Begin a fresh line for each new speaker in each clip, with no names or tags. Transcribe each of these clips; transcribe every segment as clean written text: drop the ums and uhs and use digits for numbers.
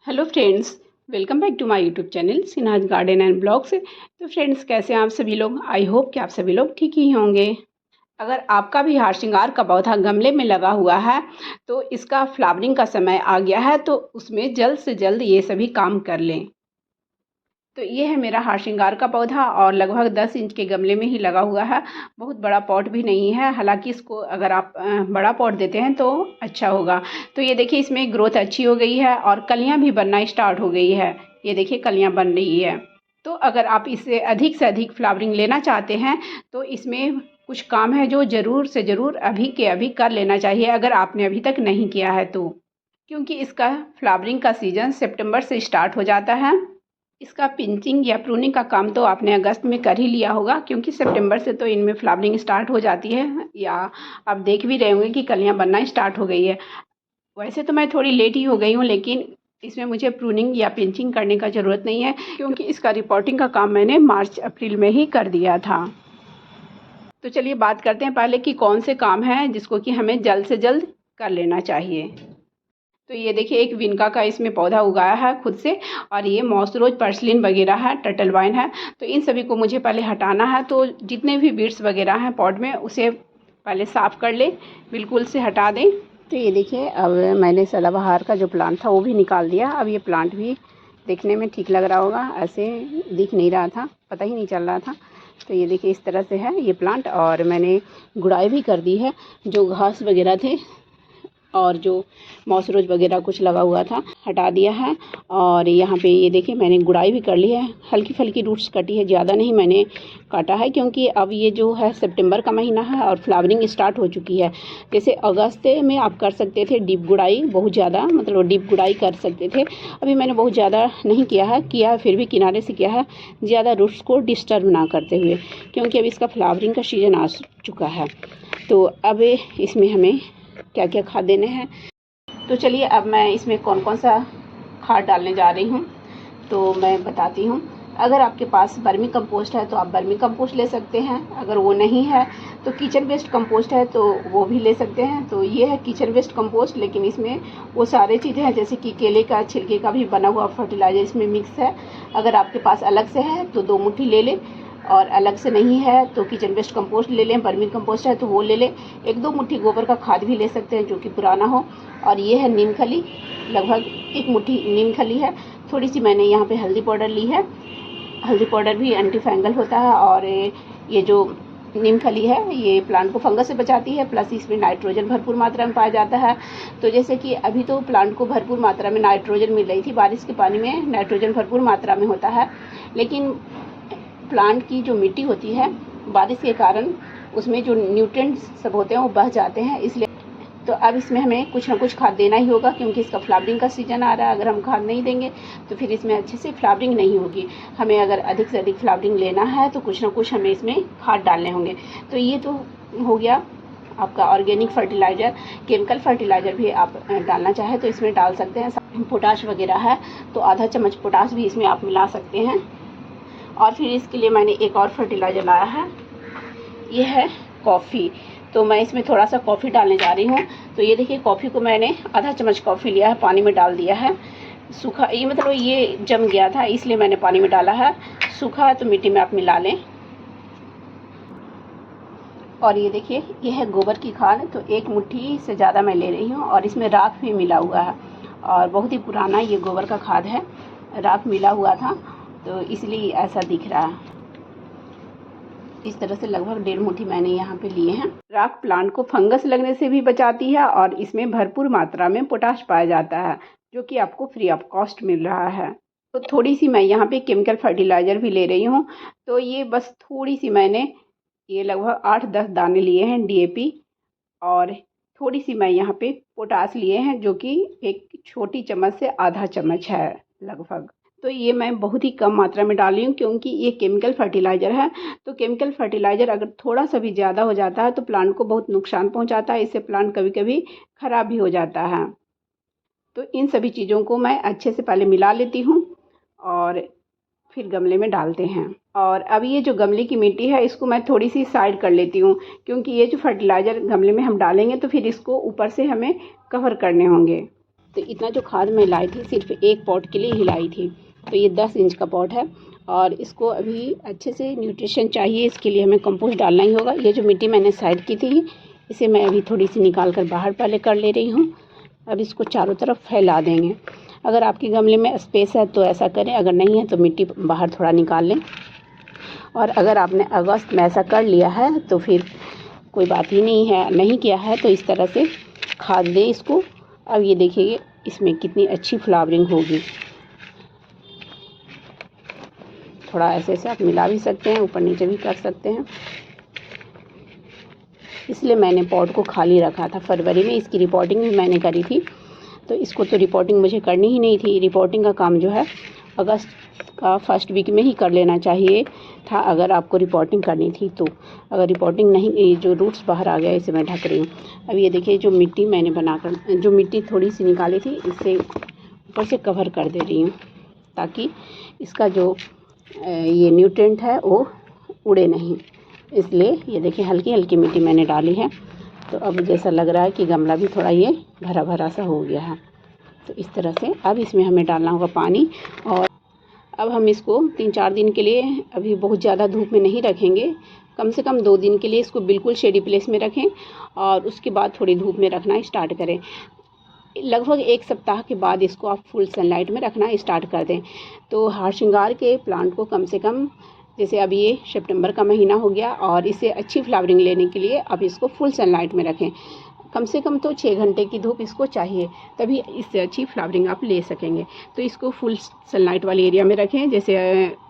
Hello friends, welcome back to my YouTube channel Sinha's garden and blogs. तो friends, कैसे हैं आप सभी लोग? आई होप कि आप सभी लोग ठीक ही होंगे। अगर आपका भी हार श्रृंगार का पौधा गमले में लगा हुआ है तो इसका फ्लावरिंग का समय आ गया है, तो उसमें जल्द से जल्द ये सभी काम कर लें। तो ये है मेरा हार श्रृंगार का पौधा और लगभग 10 इंच के गमले में ही लगा हुआ है। बहुत बड़ा पॉट भी नहीं है, हालांकि इसको अगर आप बड़ा पॉट देते हैं तो अच्छा होगा। तो ये देखिए, इसमें ग्रोथ अच्छी हो गई है और कलियां भी बनना स्टार्ट हो गई है। ये देखिए, कलियां बन रही है। तो अगर आप इससे अधिक से अधिक फ्लावरिंग लेना चाहते हैं तो इसमें कुछ काम है जो ज़रूर से ज़रूर अभी के अभी कर लेना चाहिए, अगर आपने अभी तक नहीं किया है तो। क्योंकि इसका फ्लावरिंग का सीज़न सितंबर से स्टार्ट हो जाता है। इसका पिंचिंग या प्रूनिंग का काम तो आपने अगस्त में कर ही लिया होगा, क्योंकि सितंबर से तो इनमें फ्लावरिंग स्टार्ट हो जाती है, या आप देख भी रहे होंगे कि कलियां बनना स्टार्ट हो गई है। वैसे तो मैं थोड़ी लेट ही हो गई हूँ, लेकिन इसमें मुझे प्रूनिंग या पिंचिंग करने का ज़रूरत नहीं है, क्योंकि इसका रिपोर्टिंग का काम मैंने मार्च अप्रैल में ही कर दिया था। तो चलिए बात करते हैं पहले कि कौन से काम हैं जिसको कि हमें जल्द से जल्द कर लेना चाहिए। तो ये देखिए, एक विनका का इसमें पौधा उगाया है खुद से, और ये मॉसरोज पर्सलिन वगैरह है, टर्टल वाइन है। तो इन सभी को मुझे पहले हटाना है। तो जितने भी बीड्स वगैरह हैं पॉट में, उसे पहले साफ़ कर ले, बिल्कुल से हटा दें। तो ये देखिए, अब मैंने सदाबहार का जो प्लांट था वो भी निकाल दिया। अब ये प्लांट भी देखने में ठीक लग रहा होगा, ऐसे दिख नहीं रहा था, पता ही नहीं चल रहा था। तो ये देखिए, इस तरह से है ये प्लांट, और मैंने गुड़ाई भी कर दी है। जो घास वगैरह थे और जो मॉसरोज वगैरह कुछ लगा हुआ था, हटा दिया है। और यहाँ पे ये देखिए, मैंने गुड़ाई भी कर ली है। हल्की फल्की रूट्स कटी है, ज़्यादा नहीं मैंने काटा है, क्योंकि अब ये जो है सितंबर का महीना है और फ्लावरिंग स्टार्ट हो चुकी है। जैसे अगस्त में आप कर सकते थे डीप गुड़ाई, बहुत ज़्यादा, मतलब डीप गुड़ाई कर सकते थे। अभी मैंने बहुत ज़्यादा नहीं किया फिर भी किनारे से किया है, ज़्यादा रूट्स को डिस्टर्ब ना करते हुए, क्योंकि अब इसका फ्लावरिंग का सीज़न आ चुका है। तो अब इसमें हमें क्या क्या खाद देने हैं, तो चलिए अब मैं इसमें कौन कौन सा खाद डालने जा रही हूँ तो मैं बताती हूँ। अगर आपके पास वर्मी कंपोस्ट है तो आप वर्मी कंपोस्ट ले सकते हैं, अगर वो नहीं है तो किचन वेस्ट कंपोस्ट है तो वो भी ले सकते हैं। तो ये है किचन वेस्ट कंपोस्ट, लेकिन इसमें वो सारी चीज़ें हैं, जैसे कि केले का छिलके का भी बना हुआ फर्टिलाइज़र इसमें मिक्स है। अगर आपके पास अलग से है तो 2 मुट्ठी ले लें, और अलग से नहीं है तो किचन वेस्ट कंपोस्ट ले लें। वर्मी कंपोस्ट है तो वो ले लें। 1-2 मुट्ठी गोबर का खाद भी ले सकते हैं जो कि पुराना हो। और ये है नीम खली, लगभग 1 मुट्ठी नीम खली है। थोड़ी सी मैंने यहाँ पे हल्दी पाउडर ली है। हल्दी पाउडर भी एंटी फंगल होता है, और ये जो नीम खली है ये प्लांट को फंगस से बचाती है, प्लस इसमें नाइट्रोजन भरपूर मात्रा में पाया जाता है। तो जैसे कि अभी तो प्लांट को भरपूर मात्रा में नाइट्रोजन मिल रही थी, बारिश के पानी में नाइट्रोजन भरपूर मात्रा में होता है, लेकिन प्लांट की जो मिट्टी होती है बारिश के कारण उसमें जो न्यूट्रिएंट्स सब होते हैं वो बह जाते हैं, इसलिए तो अब इसमें हमें कुछ ना कुछ खाद देना ही होगा, क्योंकि इसका फ्लावरिंग का सीज़न आ रहा है। अगर हम खाद नहीं देंगे तो फिर इसमें अच्छे से फ्लावरिंग नहीं होगी। हमें अगर अधिक से अधिक फ्लावरिंग लेना है तो कुछ ना कुछ हमें इसमें खाद डालने होंगे। तो ये तो हो गया आपका ऑर्गेनिक फर्टिलाइज़र। केमिकल फर्टिलाइज़र भी आप डालना चाहे तो इसमें डाल सकते हैं। पोटाश वगैरह है तो आधा चम्मच पोटाश भी इसमें आप मिला सकते हैं। और फिर इसके लिए मैंने एक और फर्टिलाइज़र लाया है, ये है कॉफ़ी। तो मैं इसमें थोड़ा सा कॉफ़ी डालने जा रही हूँ। तो ये देखिए, कॉफ़ी को मैंने आधा चम्मच कॉफ़ी लिया है, पानी में डाल दिया है। सूखा, ये मतलब ये जम गया था इसलिए मैंने पानी में डाला है। सूखा है तो मिट्टी में आप मिला लें। और ये देखिए, ये है गोबर की खाद। तो 1 मुट्ठी से ज़्यादा मैं ले रही हूँ, और इसमें राख भी मिला हुआ है, और बहुत ही पुराना ये गोबर का खाद है, राख मिला हुआ था तो इसलिए ऐसा दिख रहा है। इस तरह से लगभग 1.5 मुट्ठी मैंने यहाँ पे लिए हैं। राख प्लांट को फंगस लगने से भी बचाती है, और इसमें भरपूर मात्रा में पोटाश पाया जाता है, जो कि आपको फ्री ऑफ कॉस्ट मिल रहा है। तो थोड़ी सी मैं यहाँ पे केमिकल फर्टिलाइज़र भी ले रही हूँ। तो ये बस थोड़ी सी मैंने, ये लगभग 8-10 दाने लिए हैं DAP, और थोड़ी सी मैं यहाँ पे पोटाश लिए हैं, जो कि 1 छोटी चम्मच से आधा चम्मच है लगभग। तो ये मैं बहुत ही कम मात्रा में डाल रही हूँ, क्योंकि ये केमिकल फर्टिलाइज़र है। तो केमिकल फर्टिलाइज़र अगर थोड़ा सा भी ज़्यादा हो जाता है तो प्लांट को बहुत नुकसान पहुँचाता है, इससे प्लांट कभी कभी ख़राब भी हो जाता है। तो इन सभी चीज़ों को मैं अच्छे से पहले मिला लेती हूँ और फिर गमले में डालते हैं। और अब ये जो गमले की मिट्टी है इसको मैं थोड़ी सी साइड कर लेती हूँ, क्योंकि ये जो फर्टिलाइज़र गमले में हम डालेंगे तो फिर इसको ऊपर से हमें कवर करने होंगे। तो इतना जो खाद मैं लाई थी सिर्फ एक पॉट के लिए ही लाई थी। तो ये 10 इंच का पॉट है और इसको अभी अच्छे से न्यूट्रिशन चाहिए, इसके लिए हमें कंपोस्ट डालना ही होगा। ये जो मिट्टी मैंने साइड की थी इसे मैं अभी थोड़ी सी निकाल कर बाहर पहले कर ले रही हूँ। अब इसको चारों तरफ फैला देंगे। अगर आपके गमले में स्पेस है तो ऐसा करें, अगर नहीं है तो मिट्टी बाहर थोड़ा निकाल लें। और अगर आपने अगस्त में ऐसा कर लिया है तो फिर कोई बात ही नहीं है, नहीं किया है तो इस तरह से खाद दें इसको। अब ये देखिए इसमें कितनी अच्छी फ्लावरिंग होगी। थोड़ा ऐसे ऐसे आप मिला भी सकते हैं, ऊपर नीचे भी कर सकते हैं। इसलिए मैंने पॉट को खाली रखा था। फरवरी में इसकी रिपोर्टिंग भी मैंने करी थी, तो इसको तो रिपोर्टिंग मुझे करनी ही नहीं थी। रिपोर्टिंग का काम जो है अगस्त का फर्स्ट वीक में ही कर लेना चाहिए था अगर आपको रिपोर्टिंग करनी थी तो। अगर रिपोर्टिंग नहीं, ये जो रूट्स बाहर आ गया इसे मैं ढक रही हूँ। अब ये देखिए जो मिट्टी मैंने बनाकर, जो मिट्टी थोड़ी सी निकाली थी इससे ऊपर से कवर कर दे रही हूँ ताकि इसका जो ये न्यूट्रिएंट है वो उड़े नहीं। इसलिए ये देखिए हल्की हल्की मिट्टी मैंने डाली है। तो अब जैसा लग रहा है कि गमला भी थोड़ा ये भरा भरा सा हो गया है। तो इस तरह से अब इसमें हमें डालना होगा पानी। और अब हम इसको 3-4 दिन के लिए, अभी बहुत ज़्यादा धूप में नहीं रखेंगे, कम से कम 2 दिन के लिए इसको बिल्कुल शेडी प्लेस में रखें और उसके बाद थोड़ी धूप में रखना स्टार्ट करें। लगभग 1 सप्ताह के बाद इसको आप फुल सनलाइट में रखना स्टार्ट कर दें। तो हार श्रृंगार के प्लांट को कम से कम, जैसे अब ये सितंबर का महीना हो गया और इसे अच्छी फ्लावरिंग लेने के लिए अब इसको फुल सनलाइट में रखें। कम से कम तो 6 घंटे की धूप इसको चाहिए, तभी इससे अच्छी फ्लावरिंग आप ले सकेंगे। तो इसको फुल सनलाइट वाले एरिया में रखें। जैसे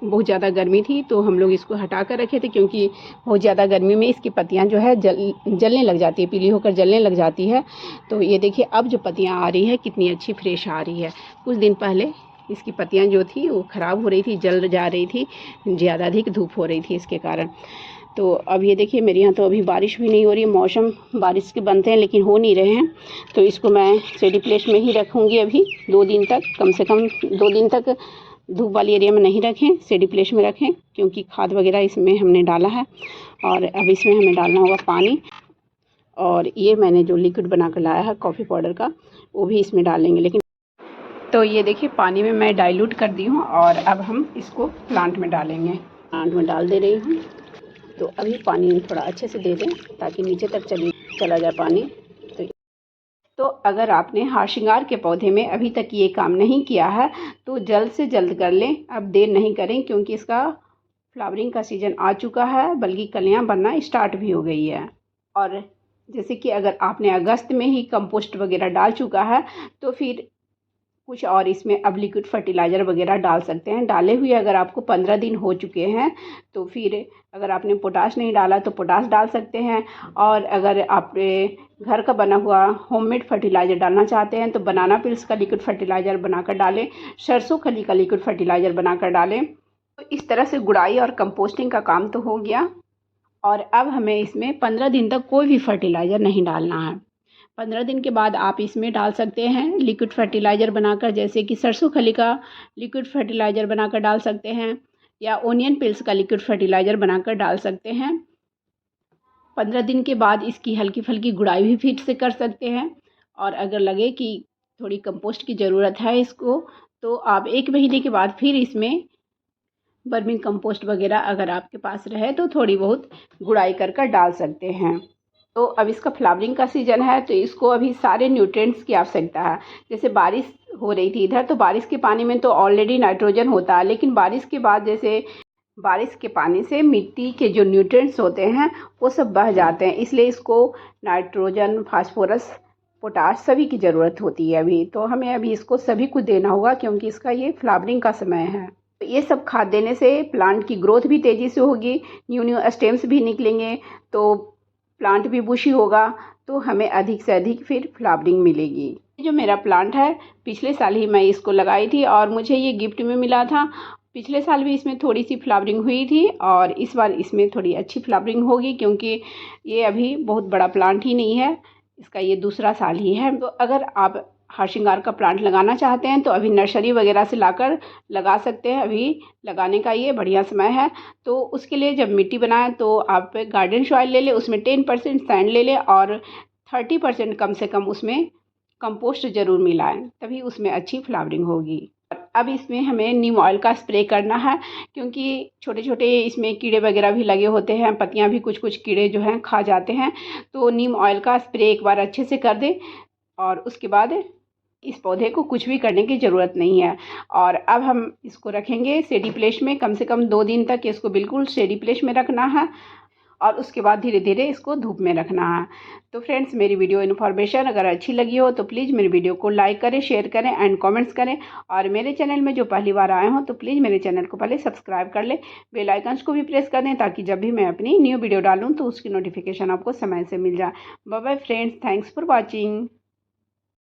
बहुत ज़्यादा गर्मी थी तो हम लोग इसको हटा कर रखे थे, क्योंकि बहुत ज़्यादा गर्मी में इसकी पत्तियां जो है जलने लग जाती है, पीली होकर जलने लग जाती है। तो ये देखिए अब जो पत्तियां आ रही है कितनी अच्छी फ्रेश आ रही है। कुछ दिन पहले इसकी पत्तियां जो थी वो ख़राब हो रही थी, जल जा रही थी, ज़्यादा अधिक धूप हो रही थी इसके कारण। तो अब ये देखिए मेरे यहाँ तो अभी बारिश भी नहीं हो रही है। मौसम बारिश के बनते हैं लेकिन हो नहीं रहे हैं। तो इसको मैं शेडी प्लेस में ही रखूँगी अभी 2 दिन तक, कम से कम 2 दिन तक धूप वाली एरिया में नहीं रखें, शेडी प्लेस में रखें, क्योंकि खाद वगैरह इसमें हमने डाला है। और अब इसमें हमें डालना होगा पानी। और ये मैंने जो लिक्विड बना कर लाया है कॉफ़ी पाउडर का, वो भी इसमें डालेंगे। लेकिन तो ये देखिए पानी में मैं डाइल्यूट कर दी हूँ और अब हम इसको प्लांट में डालेंगे। प्लांट में डाल दे रही हूँ। तो अभी पानी थोड़ा अच्छे से दे दें ताकि नीचे तक चला जाए पानी। तो अगर आपने हार श्रृंगार के पौधे में अभी तक ये काम नहीं किया है तो जल्द से जल्द कर लें। अब देर नहीं करें, क्योंकि इसका फ्लावरिंग का सीज़न आ चुका है, बल्कि कलियां बनना स्टार्ट भी हो गई है। और जैसे कि अगर आपने अगस्त में ही कंपोस्ट वगैरह डाल चुका है तो फिर कुछ और इसमें अब लिक्विड फर्टिलाइज़र वगैरह डाल सकते हैं। डाले हुए अगर आपको 15 दिन हो चुके हैं तो फिर अगर आपने पोटाश नहीं डाला तो पोटाश डाल सकते हैं। और अगर आपने घर का बना हुआ होममेड फर्टिलाइज़र डालना चाहते हैं तो बनाना पिल्स का लिक्विड फर्टिलाइज़र बनाकर डालें, सरसों खली का लिक्विड फर्टिलाइज़र बनाकर डालें। तो इस तरह से गुड़ाई और कंपोस्टिंग का काम तो हो गया। और अब हमें इसमें 15 दिन तक कोई भी फर्टिलाइज़र नहीं डालना है। 15 दिन के बाद आप इसमें डाल सकते हैं लिक्विड फर्टिलाइज़र बनाकर, जैसे कि सरसों खली का लिक्विड फर्टिलाइज़र बनाकर डाल सकते हैं या ओनियन पिल्स का लिक्विड फर्टिलाइज़र बनाकर डाल सकते हैं। 15 दिन के बाद इसकी हल्की फुल्की गुड़ाई भी फिर से कर सकते हैं। और अगर लगे कि थोड़ी कंपोस्ट की ज़रूरत है इसको, तो आप 1 महीने के बाद फिर इसमें वर्मिंग कंपोस्ट वगैरह अगर आपके पास रहे तो थोड़ी बहुत गुड़ाई कर डाल सकते हैं। तो अब इसका फ्लावरिंग का सीज़न है तो इसको अभी सारे न्यूट्रिएंट्स की आवश्यकता है। जैसे बारिश हो रही थी इधर, तो बारिश के पानी में तो ऑलरेडी नाइट्रोजन होता है, लेकिन बारिश के बाद जैसे बारिश के पानी से मिट्टी के जो न्यूट्रिएंट्स होते हैं वो सब बह जाते हैं, इसलिए इसको नाइट्रोजन, फास्फोरस, पोटाश सभी की ज़रूरत होती है अभी। तो हमें अभी इसको सभी को देना होगा, क्योंकि इसका ये फ्लावरिंग का समय है। तो ये सब खाद देने से प्लांट की ग्रोथ भी तेज़ी से होगी, न्यू स्टेम्स भी निकलेंगे, तो प्लांट भी बुशी होगा, तो हमें अधिक से अधिक फिर फ्लावरिंग मिलेगी। ये जो मेरा प्लांट है पिछले साल ही मैं इसको लगाई थी और मुझे ये गिफ्ट में मिला था। पिछले साल भी इसमें थोड़ी सी फ्लावरिंग हुई थी और इस बार इसमें थोड़ी अच्छी फ्लावरिंग होगी, क्योंकि ये अभी बहुत बड़ा प्लांट ही नहीं है, इसका ये दूसरा साल ही है। तो अगर आप हार श्रृंगार का प्लांट लगाना चाहते हैं तो अभी नर्सरी वगैरह से लाकर लगा सकते हैं, अभी लगाने का ये बढ़िया समय है। तो उसके लिए जब मिट्टी बनाएं तो आप गार्डन सॉइल ले लें, उसमें 10% सैंड ले लें और 30% कम से कम उसमें कंपोस्ट ज़रूर मिलाएं, तभी उसमें अच्छी फ्लावरिंग होगी। अब इसमें हमें नीम ऑयल का स्प्रे करना है, क्योंकि छोटे छोटे इसमें कीड़े वगैरह भी लगे होते हैं, पत्तियां भी कुछ कुछ कीड़े जो हैं खा जाते हैं। तो नीम ऑयल का स्प्रे एक बार अच्छे से कर दें और उसके बाद इस पौधे को कुछ भी करने की ज़रूरत नहीं है। और अब हम इसको रखेंगे शेडी प्लेस में, कम से कम 2 दिन तक इसको बिल्कुल शेडी प्लेस में रखना है और उसके बाद धीरे धीरे इसको धूप में रखना है। तो फ्रेंड्स, मेरी वीडियो इन्फॉर्मेशन अगर अच्छी लगी हो तो प्लीज़ मेरी वीडियो को लाइक करें, शेयर करें एंड कमेंट्स करें। और मेरे चैनल में जो पहली बार आए हों तो प्लीज़ मेरे चैनल को पहले सब्सक्राइब कर लें, बेल आइकन्स को भी प्रेस कर दें, ताकि जब भी मैं अपनी न्यू वीडियो डालूँ तो उसकी नोटिफिकेशन आपको समय से मिल जाए। Bye bye friends, thanks for watching.